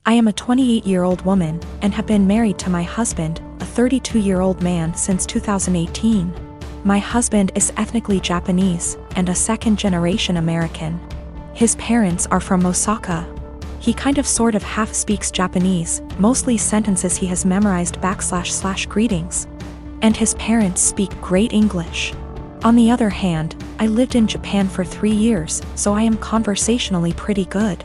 I am a 28-year-old woman and have been married to my husband, a 32-year-old man, since 2018. My husband is ethnically Japanese and a second-generation American. His parents are from Osaka. He kind of sort of half speaks Japanese, mostly sentences he has memorized / greetings. And his parents speak great English. On the other hand, I lived in Japan for 3 years, so I am conversationally pretty good.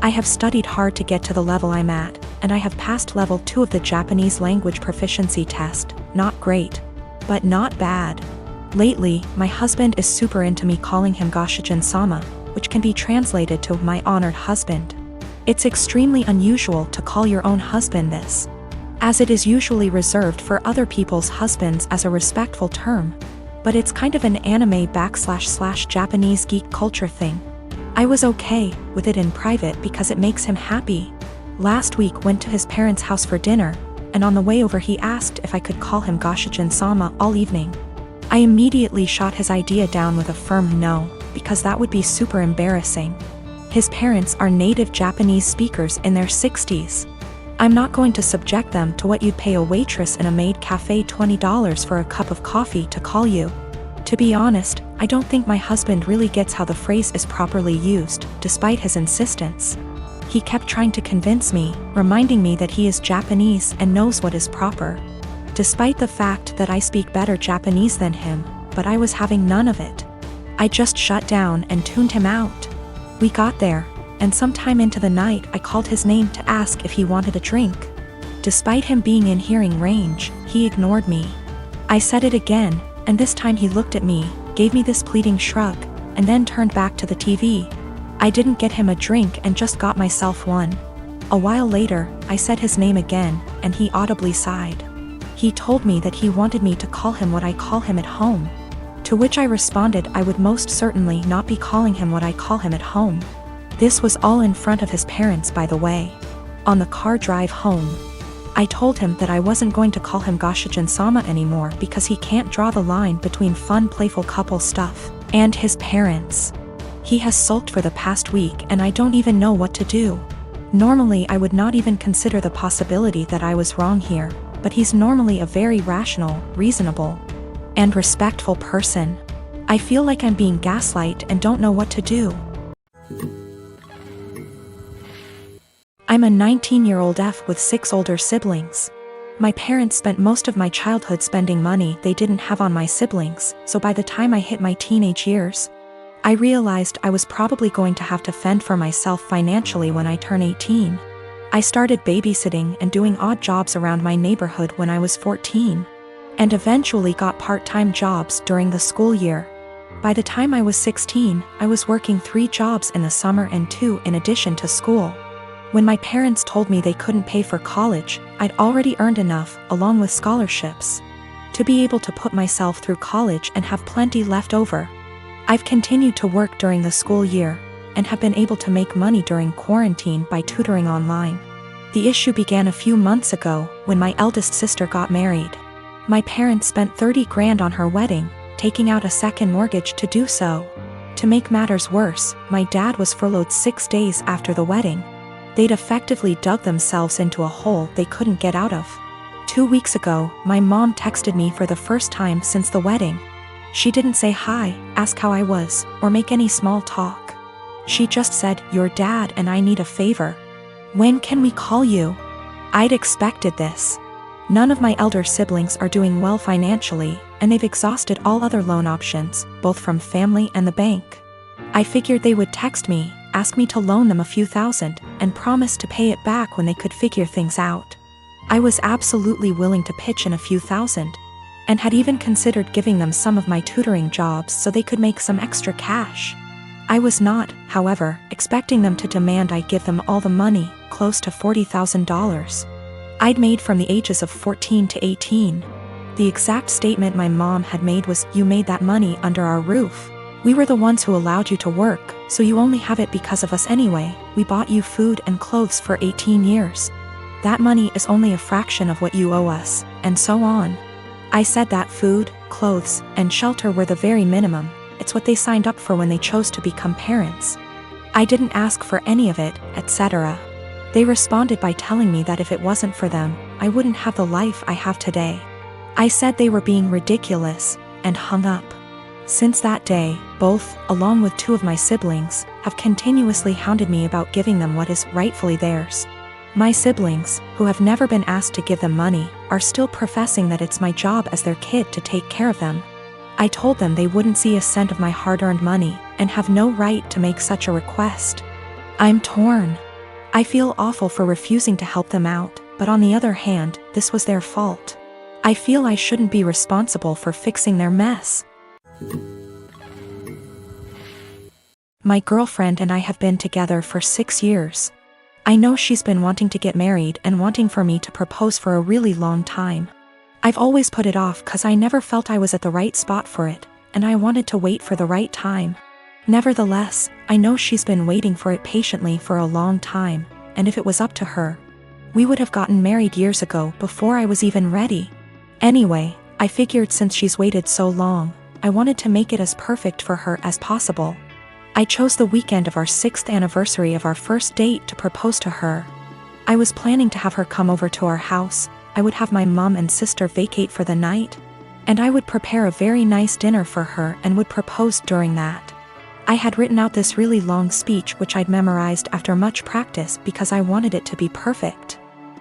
I have studied hard to get to the level I'm at, and I have passed level 2 of the Japanese language proficiency test. Not great, but not bad. Lately, my husband is super into me calling him Goshijin-sama, which can be translated to my honored husband. It's extremely unusual to call your own husband this, as it is usually reserved for other people's husbands as a respectful term. But it's kind of an anime / Japanese geek culture thing. I was okay with it in private because it makes him happy. Last week went to his parents' house for dinner, and on the way over he asked if I could call him Goshijin-sama all evening. I immediately shot his idea down with a firm no, because that would be super embarrassing. His parents are native Japanese speakers in their 60s. I'm not going to subject them to what you'd pay a waitress in a maid cafe $20 for a cup of coffee to call you. To be honest, I don't think my husband really gets how the phrase is properly used, despite his insistence. He kept trying to convince me, reminding me that he is Japanese and knows what is proper. Despite the fact that I speak better Japanese than him, but I was having none of it. I just shut down and tuned him out. We got there, and sometime into the night I called his name to ask if he wanted a drink. Despite him being in hearing range, he ignored me. I said it again, and this time he looked at me, gave me this pleading shrug, and then turned back to the TV. I didn't get him a drink and just got myself one. A while later, I said his name again, and he audibly sighed. He told me that he wanted me to call him what I call him at home. To which I responded I would most certainly not be calling him what I call him at home. This was all in front of his parents, by the way. On the car drive home, I told him that I wasn't going to call him Goshijin-sama anymore because he can't draw the line between fun, playful couple stuff and his parents. He has sulked for the past week and I don't even know what to do. Normally I would not even consider the possibility that I was wrong here, but he's normally a very rational, reasonable, and respectful person. I feel like I'm being gaslighted and don't know what to do. I'm a 19-year-old F with 6 older siblings. My parents spent most of my childhood spending money they didn't have on my siblings, so by the time I hit my teenage years, I realized I was probably going to have to fend for myself financially when I turn 18. I started babysitting and doing odd jobs around my neighborhood when I was 14, and eventually got part-time jobs during the school year. By the time I was 16, I was working 3 jobs in the summer and 2 in addition to school. When my parents told me they couldn't pay for college, I'd already earned enough, along with scholarships, to be able to put myself through college and have plenty left over. I've continued to work during the school year, and have been able to make money during quarantine by tutoring online. The issue began a few months ago, when my eldest sister got married. My parents spent 30 grand on her wedding, taking out a second mortgage to do so. To make matters worse, my dad was furloughed 6 days after the wedding. They'd effectively dug themselves into a hole they couldn't get out of. 2 weeks ago, my mom texted me for the first time since the wedding. She didn't say hi, ask how I was, or make any small talk. She just said, "Your dad and I need a favor. When can we call you?" I'd expected this. None of my elder siblings are doing well financially, and they've exhausted all other loan options, both from family and the bank. I figured they would text me, ask me to loan them a few thousand, and promise to pay it back when they could figure things out. I was absolutely willing to pitch in a few thousand, and had even considered giving them some of my tutoring jobs so they could make some extra cash. I was not, however, expecting them to demand I give them all the money, close to $40,000. I'd made from the ages of 14 to 18. The exact statement my mom had made was, "You made that money under our roof. We were the ones who allowed you to work, so you only have it because of us anyway. We bought you food and clothes for 18 years. That money is only a fraction of what you owe us," and so on. I said that food, clothes, and shelter were the very minimum. It's what they signed up for when they chose to become parents. I didn't ask for any of it, etc. They responded by telling me that if it wasn't for them, I wouldn't have the life I have today. I said they were being ridiculous, and hung up. Since that day, both, along with 2 of my siblings, have continuously hounded me about giving them what is rightfully theirs. My siblings, who have never been asked to give them money, are still professing that it's my job as their kid to take care of them. I told them they wouldn't see a cent of my hard-earned money, and have no right to make such a request. I'm torn. I feel awful for refusing to help them out, but on the other hand, this was their fault. I feel I shouldn't be responsible for fixing their mess. My girlfriend and I have been together for 6 years. I know she's been wanting to get married and wanting for me to propose for a really long time. I've always put it off because I never felt I was at the right spot for it, and I wanted to wait for the right time. Nevertheless, I know she's been waiting for it patiently for a long time, and if it was up to her, we would have gotten married years ago before I was even ready. Anyway, I figured since she's waited so long, I wanted to make it as perfect for her as possible. I chose the weekend of our 6th anniversary of our first date to propose to her. I was planning to have her come over to our house, I would have my mom and sister vacate for the night, and I would prepare a very nice dinner for her and would propose during that. I had written out this really long speech which I'd memorized after much practice because I wanted it to be perfect.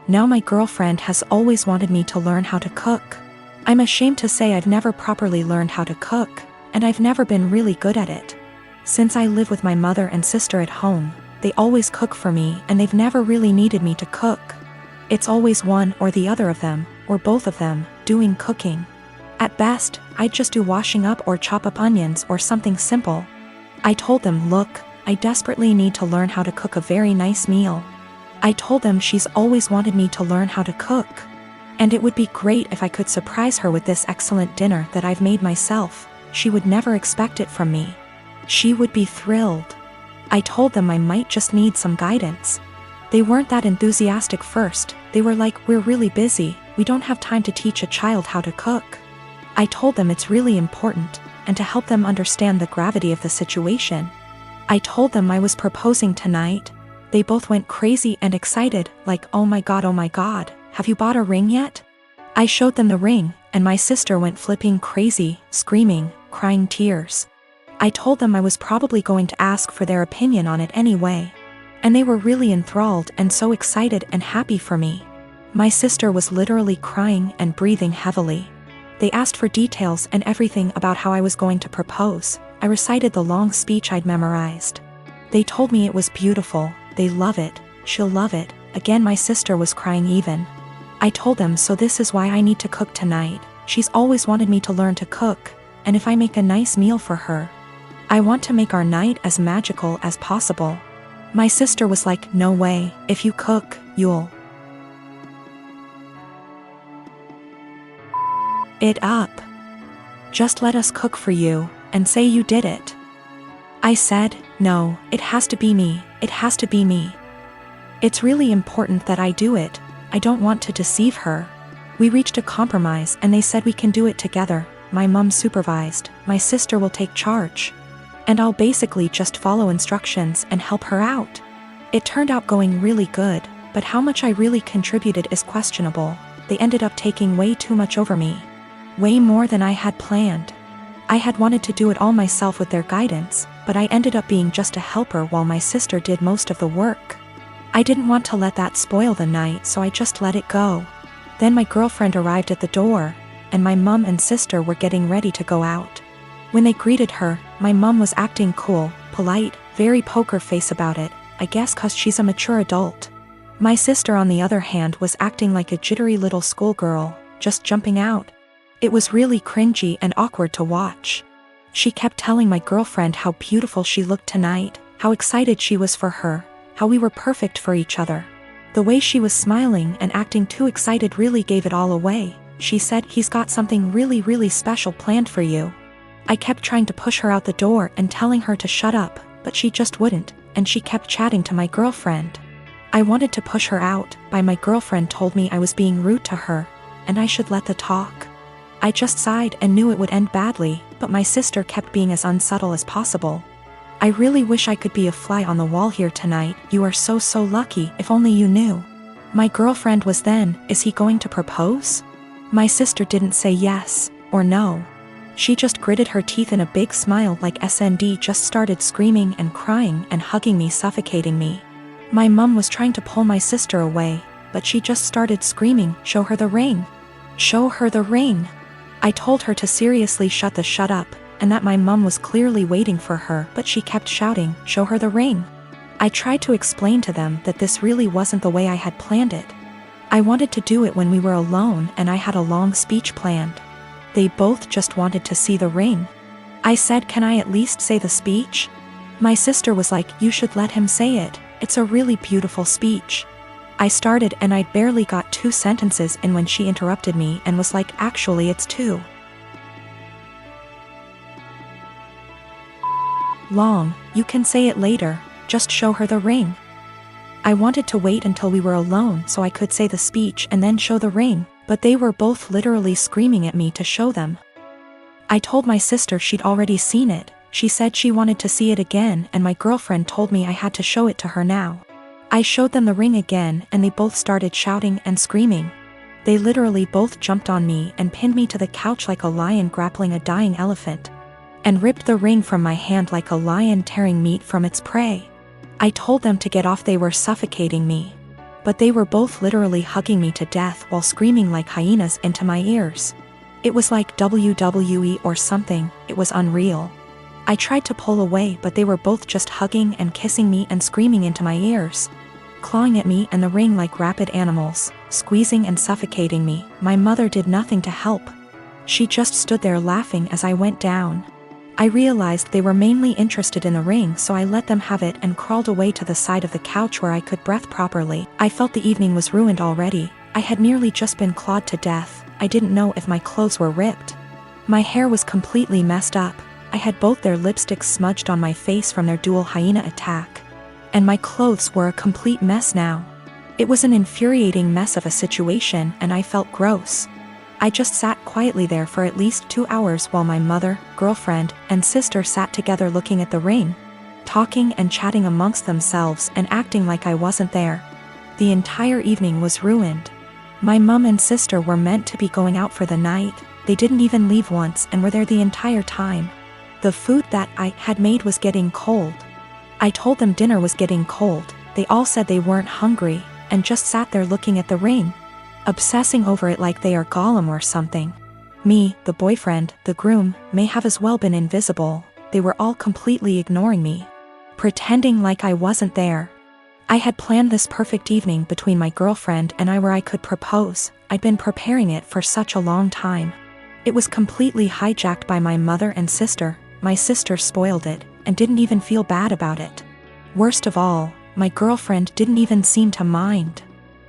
Now my girlfriend has always wanted me to learn how to cook. I'm ashamed to say I've never properly learned how to cook, and I've never been really good at it. Since I live with my mother and sister at home, they always cook for me and they've never really needed me to cook. It's always one or the other of them, or both of them, doing cooking. At best, I'd just do washing up or chop up onions or something simple. I told them, look, I desperately need to learn how to cook a very nice meal. I told them she's always wanted me to learn how to cook, and it would be great if I could surprise her with this excellent dinner that I've made myself. She would never expect it from me. She would be thrilled. I told them I might just need some guidance. They weren't that enthusiastic first. They were like, we're really busy, we don't have time to teach a child how to cook. I told them it's really important, and to help them understand the gravity of the situation. I told them I was proposing tonight. They both went crazy and excited, like, oh my god, have you bought a ring yet? I showed them the ring, and my sister went flipping crazy, screaming, crying tears. I told them I was probably going to ask for their opinion on it anyway. And they were really enthralled and so excited and happy for me. My sister was literally crying and breathing heavily. They asked for details and everything about how I was going to propose. I recited the long speech I'd memorized. They told me it was beautiful, they love it, she'll love it. Again my sister was crying even. I told them, so this is why I need to cook tonight. She's always wanted me to learn to cook, and if I make a nice meal for her, I want to make our night as magical as possible. My sister was like, no way, if you cook, you'll it up. Just let us cook for you, and say you did it. I said, no, it has to be me, it has to be me. It's really important that I do it, I don't want to deceive her. We reached a compromise and they said we can do it together. My mom supervised, my sister will take charge. And I'll basically just follow instructions and help her out. It turned out going really good, but how much I really contributed is questionable. They ended up taking way too much over me. Way more than I had planned. I had wanted to do it all myself with their guidance, but I ended up being just a helper while my sister did most of the work. I didn't want to let that spoil the night, so I just let it go. Then my girlfriend arrived at the door, and my mom and sister were getting ready to go out. When they greeted her, my mom was acting cool, polite, very poker face about it, I guess 'cause she's a mature adult. My sister on the other hand was acting like a jittery little schoolgirl, just jumping out. It was really cringy and awkward to watch. She kept telling my girlfriend how beautiful she looked tonight, how excited she was for her, how we were perfect for each other. The way she was smiling and acting too excited really gave it all away. She said, he's got something really special planned for you. I kept trying to push her out the door and telling her to shut up, but she just wouldn't, and she kept chatting to my girlfriend. I wanted to push her out, but my girlfriend told me I was being rude to her, and I should let the talk. I just sighed and knew it would end badly, but my sister kept being as unsubtle as possible. I really wish I could be a fly on the wall here tonight. You are so lucky, if only you knew. My girlfriend was then, is he going to propose? My sister didn't say yes, or no. She just gritted her teeth in a big smile like SND just started screaming and crying and hugging me, suffocating me. My mom was trying to pull my sister away, but she just started screaming, show her the ring. Show her the ring. I told her to seriously shut up, and that my mom was clearly waiting for her, but she kept shouting, show her the ring. I tried to explain to them that this really wasn't the way I had planned it. I wanted to do it when we were alone and I had a long speech planned. They both just wanted to see the ring. I said, can I at least say the speech? My sister was like, you should let him say it. It's a really beautiful speech. I started and I'd barely got 2 sentences in when she interrupted me and was like, actually it's 2 long, you can say it later, just show her the ring. I wanted to wait until we were alone so I could say the speech and then show the ring, but they were both literally screaming at me to show them. I told my sister she'd already seen it. She said she wanted to see it again, and my girlfriend told me I had to show it to her now. I showed them the ring again and they both started shouting and screaming. They literally both jumped on me and pinned me to the couch like a lion grappling a dying elephant, and ripped the ring from my hand like a lion tearing meat from its prey. I told them to get off, they were suffocating me. But they were both literally hugging me to death while screaming like hyenas into my ears. It was like WWE or something, it was unreal. I tried to pull away, but they were both just hugging and kissing me and screaming into my ears, clawing at me and the ring like rabid animals, squeezing and suffocating me. My mother did nothing to help. She just stood there laughing as I went down. I realized they were mainly interested in the ring, so I let them have it and crawled away to the side of the couch where I could breathe properly. I felt the evening was ruined already. I had nearly just been clawed to death. I didn't know if my clothes were ripped. My hair was completely messed up. I had both their lipsticks smudged on my face from their dual hyena attack. And my clothes were a complete mess now. It was an infuriating mess of a situation and I felt gross. I just sat quietly there for at least 2 hours while my mother, girlfriend, and sister sat together looking at the ring, talking and chatting amongst themselves and acting like I wasn't there. The entire evening was ruined. My mom and sister were meant to be going out for the night. They didn't even leave once and were there the entire time. The food that I had made was getting cold. I told them dinner was getting cold. They all said they weren't hungry and just sat there looking at the ring, obsessing over it like they are Gollum or something. Me, the boyfriend, the groom, may have as well been invisible. They were all completely ignoring me, pretending like I wasn't there. I had planned this perfect evening between my girlfriend and I where I could propose. I'd been preparing it for such a long time. It was completely hijacked by my mother and sister. My sister spoiled it and didn't even feel bad about it. Worst of all, my girlfriend didn't even seem to mind.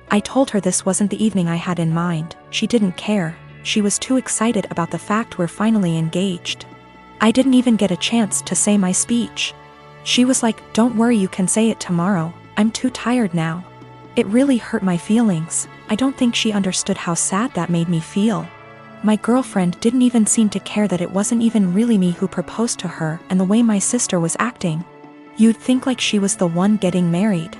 I told her this wasn't the evening I had in mind. She didn't care. She was too excited about the fact we're finally engaged. I didn't even get a chance to say my speech. She was like, don't worry, you can say it tomorrow. I'm too tired now. It really hurt my feelings. I don't think she understood how sad that made me feel. My girlfriend didn't even seem to care that it wasn't even really me who proposed to her, and the way my sister was acting, you'd think like she was the one getting married.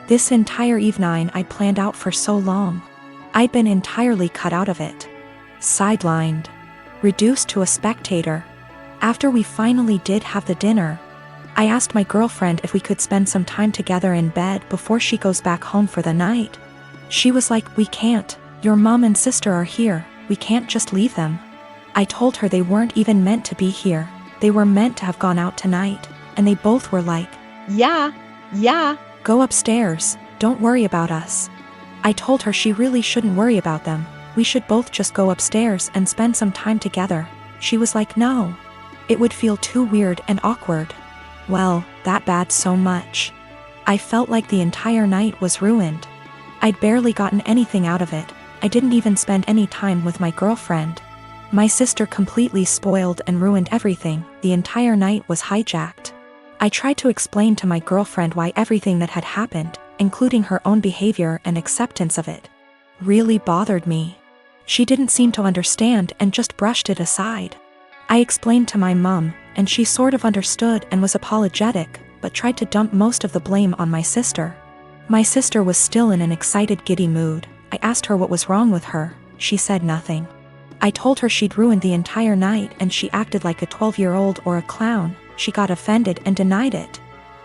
This entire evening I'd planned out for so long. I'd been entirely cut out of it. Sidelined. Reduced to a spectator. After we finally did have the dinner, I asked my girlfriend if we could spend some time together in bed before she goes back home for the night. She was like, we can't. Your mom and sister are here. We can't just leave them. I told her they weren't even meant to be here. They were meant to have gone out tonight. And they both were like, yeah. Go upstairs, don't worry about us. I told her she really shouldn't worry about them. We should both just go upstairs and spend some time together. She was like, no. It would feel too weird and awkward. Well, that bad so much. I felt like the entire night was ruined. I'd barely gotten anything out of it. I didn't even spend any time with my girlfriend. My sister completely spoiled and ruined everything. The entire night was hijacked. I tried to explain to my girlfriend why everything that had happened, including her own behavior and acceptance of it, really bothered me. She didn't seem to understand and just brushed it aside. I explained to my mom, and she sort of understood and was apologetic, but tried to dump most of the blame on my sister. My sister was still in an excited, giddy mood. I asked her what was wrong with her. She said nothing. I told her she'd ruined the entire night and she acted like a 12-year-old or a clown. She got offended and denied it.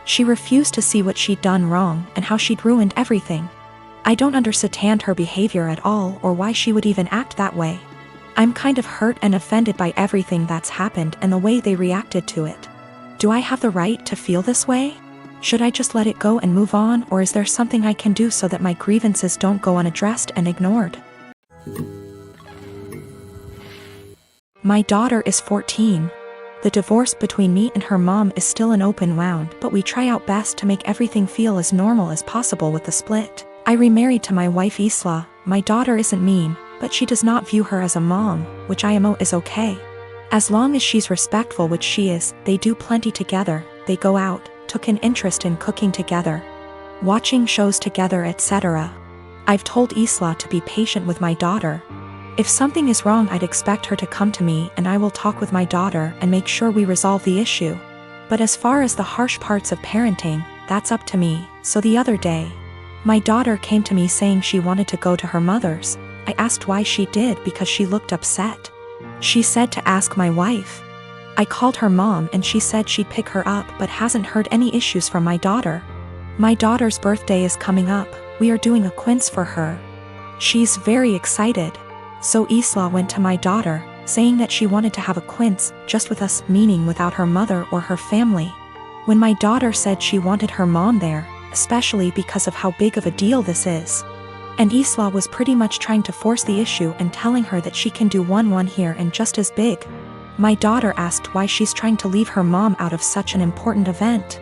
She refused to see what she'd done wrong and how she'd ruined everything. I don't understand her behavior at all or why she would even act that way. I'm kind of hurt and offended by everything that's happened and the way they reacted to it. Do I have the right to feel this way? Should I just let it go and move on, or is there something I can do so that my grievances don't go unaddressed and ignored? My daughter is 14. The divorce between me and her mom is still an open wound, but we try our best to make everything feel as normal as possible with the split. I remarried to my wife Isla. My daughter isn't mean, but she does not view her as a mom, which I am is okay. As long as she's respectful, which she is, they do plenty together, they go out, took an interest in cooking together, watching shows together, etc. I've told Isla to be patient with my daughter. If something is wrong, I'd expect her to come to me and I will talk with my daughter and make sure we resolve the issue. But as far as the harsh parts of parenting, that's up to me. So the other day, my daughter came to me saying she wanted to go to her mother's. I asked why she did because she looked upset. She said to ask my wife. I called her mom and she said she'd pick her up but hasn't heard any issues from my daughter. My daughter's birthday is coming up. We are doing a quiz for her. She's very excited. So Isla went to my daughter, saying that she wanted to have a quiz just with us, meaning without her mother or her family. When my daughter said she wanted her mom there, especially because of how big of a deal this is. And Isla was pretty much trying to force the issue and telling her that she can do one here and just as big. My daughter asked why she's trying to leave her mom out of such an important event.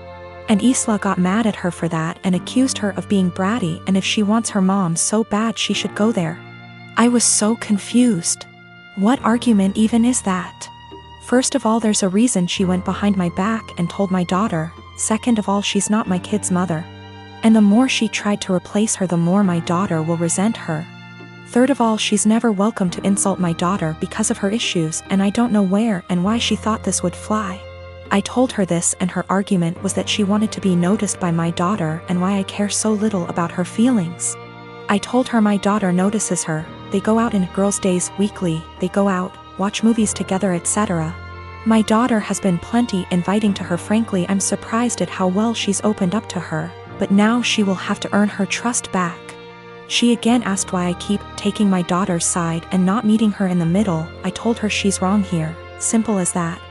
And Isla got mad at her for that and accused her of being bratty, and if she wants her mom so bad she should go there. I was so confused. What argument even is that? First of all, there's a reason she went behind my back and told my daughter. Second of all, she's not my kid's mother. And the more she tried to replace her, the more my daughter will resent her. Third of all, she's never welcome to insult my daughter because of her issues, and I don't know where and why she thought this would fly. I told her this, and her argument was that she wanted to be noticed by my daughter and why I care so little about her feelings. I told her my daughter notices her. They go out in girls' days weekly, they go out, watch movies together, etc. My daughter has been plenty inviting to her. Frankly, I'm surprised at how well she's opened up to her, but now she will have to earn her trust back. She again asked why I keep taking my daughter's side and not meeting her in the middle. I told her she's wrong here, simple as that.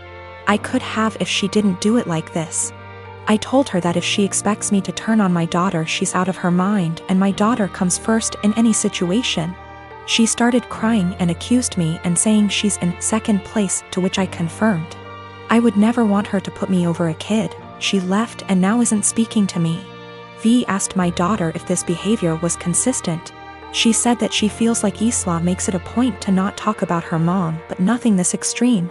I could have if she didn't do it like this. I told her that if she expects me to turn on my daughter, she's out of her mind, and my daughter comes first in any situation. She started crying and accused me and saying she's in second place, to which I confirmed. I would never want her to put me over a kid. She left and now isn't speaking to me. V asked my daughter if this behavior was consistent. She said that she feels like Isla makes it a point to not talk about her mom, but nothing this extreme.